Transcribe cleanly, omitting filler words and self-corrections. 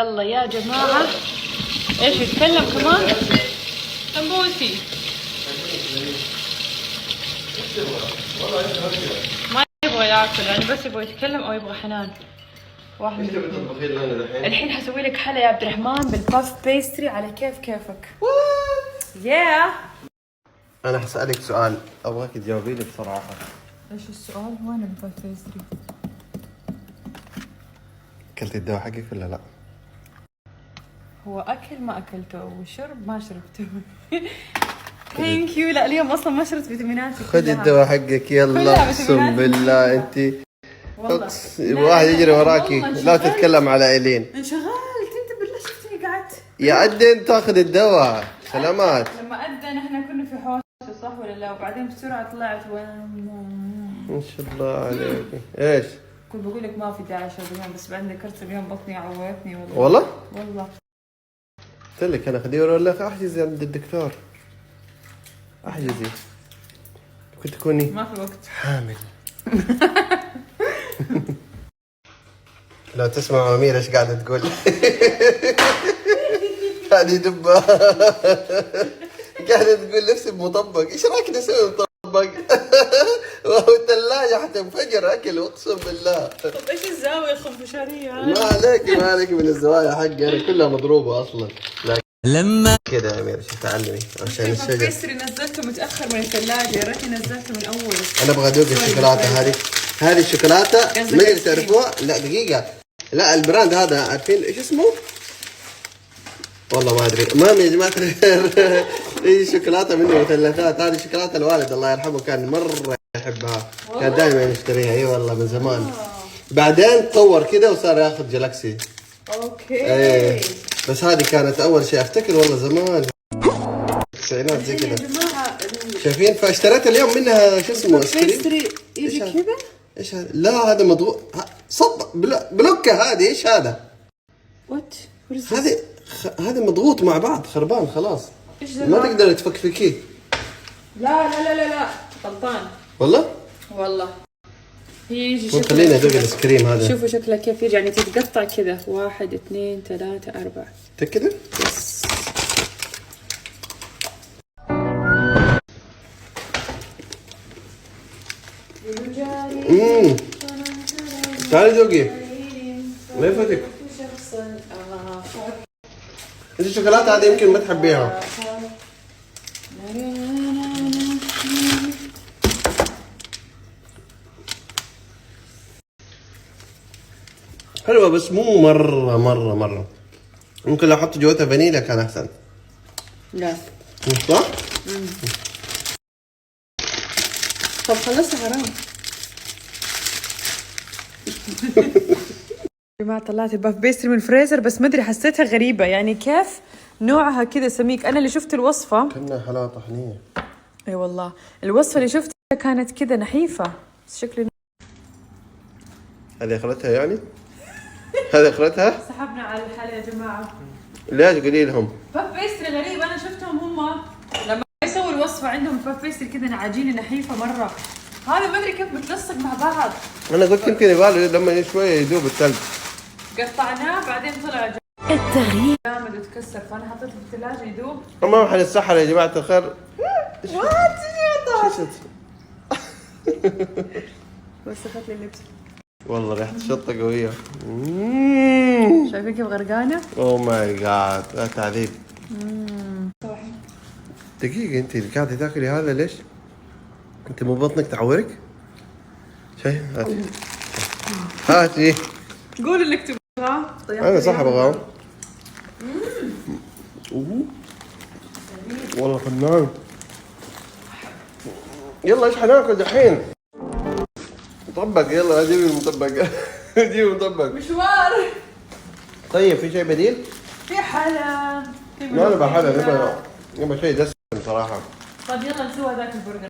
يلا يا جماعة، ايش يتكلم كمان؟ أمبوسي ما يبغى ياكل، يعني بس يبغى يتكلم او يبغى حنان. واحد انت بتطبخي لنا الحين حسوي لك حلا يا عبد الرحمن بالباف بيستري على كيفك. يا انا حسألك سؤال ابغاك تجاوبي لي بصراحة. ايش السؤال؟ وين الباف بيستري؟ اكلتي الدواء حقك ولا لا؟ هو اكل ما اكلته وشرب ما شربته. ثانك يو. لا اليوم اصلا ما شربت فيتاميناتي. خذي الدواء حقك يلا. اقسم بالله انت واحد يجري وراكي. لا تتكلم على ايلين. انشغلت انت بالله. شفتني قعدت يا أدن تاخذ الدواء. سلامات. لما اذن احنا كنا في حوسه صح ولا لا؟ وبعدين بسرعه طلعت ما شاء الله عليك. ايش؟ كنت بقول لك ما في داعي اشرب بس بعدين ذكرت اليوم بطني عورتني والله؟ والله قلت لك انا خديه ولا لك احجزي عند الدكتور. احجزي. كنت تكوني ما في وقت حامل. لو تسمع أميرة ايش قاعدة تقول. هذه دبة. قاعدة تقول نفسي بمطبق. ايش رايك نسوي مطبق؟ والثلاجة حتنفجر اكل اقسم بالله. طب ايش الزاويه الخنفشاريه؟ ما عليك من الزوايا حقي كلها مضروبة اصلا. لما كذا يا أميرة تعلمي عشان الشجر. البيستري نزلته متاخر من الثلاجه، يا ريتني نزلته من اول. انا ابغى ادوق الشوكولاته هذه الشوكولاته. ما ادري تعرفوها؟ لا دقيقه. لا البراند هذا عارفين ايش اسمه؟ والله ما ادري. المهم يا جماعه الخير هي شوكولاته من مثلثات. هذه شوكولاته الوالد الله يرحمه كان مره يحبها. كان دائما يشتريها. اي والله من زمان. بعدين تطور كذا وصار ياخذ جلاكسي. اوكي. ايه بس هذه كانت اول شيء افتكر والله زمان التسعينات زي كذا. شايفين؟ فاشتريت اليوم منها شو اسمه بيستري يجي كذا. ايش هذا؟ لا هذا مضغوط. صب بلوكه. هذه ايش هذا؟ وات هذا مضغوط مع بعض خربان خلاص. ما تقدر تفكفكيه. لا غلطان والله. هي يجي شكلها. خليني ادوق الايس كريم هذا. شوفوا شكلها كيف يجي، يعني تتقطع كذا 1 2 3 4 كذا. يس. تعالي ذوقي. ما يفوتك. انت الشوكولاته هذه يمكن ما تحبيها. حلوه بس مو مره. ممكن لو احط جوتها فانيليا كان احسن. لا صح؟ طب خلصها حرام. يا جماعة طلعت الباف بيستري من الفريزر بس ما ادري حسيتها غريبة، يعني كيف نوعها كذا سميك. انا اللي شفت الوصفة كأنها حلاوة طحينية. اي والله الوصفة اللي شفتها كانت كذا نحيفة بس شكلي. هذه اخرتها يعني؟ هذه اخرتها؟ سحبنا على الحالة يا جماعة. ليش قولي لهم؟ باف بيستري غريب. انا شفتهم هم لما يسووا الوصفة عندهم باف بيستري كذا نعاجين نحيفة مرة. هذا ما ادري كيف بتلصق مع بعض. انا قلت يمكن يبغى لما شويه يذوب الثلج. قطعناه بعدين طلع التغيير جامد وتكسر، فانا حطيته في الثلاجه يذوب. ما محل السحر يا جماعه الخير. وسخت لي اللبس. والله ريحه الشطه قويه. شايفين كيف غرقانه؟ اوه ماي جاد لا تعذيب. دقيقه انت اللي قاعده تاكلي هذا ليش؟ انت مو بطنك تعورك؟ شايف؟ هاتي. قول انك تبغاه. انا صح ابغاه. والله فنان. يلا ايش حناكل دحين؟ مطبق. يلا جيبي المطبق. جيبي المطبق. مشوار. طيب في شيء بديل؟ في حلا. ما نبغى حلا. نبغى شيء دسم صراحه. طيب يلا نسوي هذاك البرجر.